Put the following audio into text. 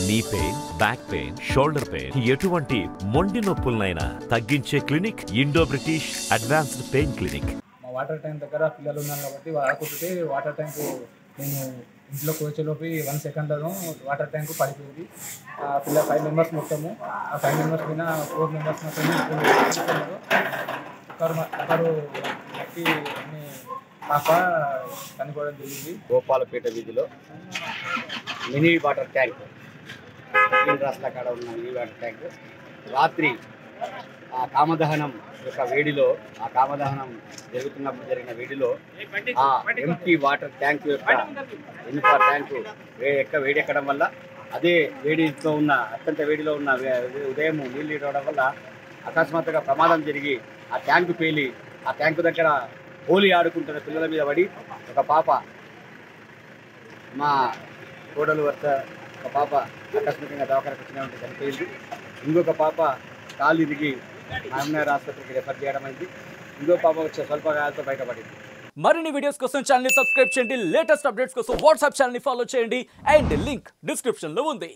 Knee pain, back pain, shoulder pain, ఎటువంటి మొండి నొప్పులనైనా తగ్గించే clinic Indo British advanced pain clinic. మా వాటర్ ట్యాంక్ దగ్గర పిల్లలు ఉన్నారు కాబట్టి వాడుకుంటుంటే వాటర్ ట్యాంక్ నేను ఇంట్లో కూర్చోలోపి 1 సెకండ్లో వాటర్ ట్యాంక్ పడిపోయింది. పిల్ల 5 మెంబర్స్ మొత్తము. ఆ 5 మెంబర్స్ మీద 4 మెంబర్స్ మాత్రమే ఒకరు వ్యక్తి పాప చనిపోవడం జరిగింది. గోపాలపేట వీధిలో మినీ వాటర్ ట్యాంక్ రాష్ట్ర కాడ ఉన్న మినీ వాటర్ ట్యాంక్ రాత్రి ఆ కామదహనం యొక్క వేడిలో జరుగుతున్నప్పుడు జరిగిన వేడిలో ఆ ఎంటీ వాటర్ ట్యాంక్ యొక్క ఇనుప ట్యాంకు వేడెక్కడం వల్ల అదే వేడితో ఉన్న అత్యంత వేడిలో ఉన్న ఉదయం నీళ్ళు ఇవ్వడం వల్ల అకస్మాత్తుగా ప్రమాదం జరిగి ఆ ట్యాంకు పేలి ఆ ట్యాంకు దగ్గర హోలీ ఆడుకుంటున్న పిల్లల మీద పడి ఒక పాప మా కోడలు వద్ద ఒక పాప ఆకస్మికంగా దవాఖానకు వచ్చిన చనిపోయింది. ఇంకొక పాప కాలు ఇరిగి ఆర్ఎన్ఆర్ ఆసుపత్రికి రెఫర్ చేయడం అయింది. ఇంకో పాప వచ్చే స్వల్ప గాయాలతో బయటపడింది. మరిన్ని వీడియోస్ కోసం ఛానల్ ని సబ్స్క్రైబ్ చేయండి. లేటెస్ట్ అప్డేట్స్ కోసం వాట్సాప్ ఛానల్ ని ఫాలో చేయండి. అండ్ లింక్ డిస్క్రిప్షన్ లో ఉంది.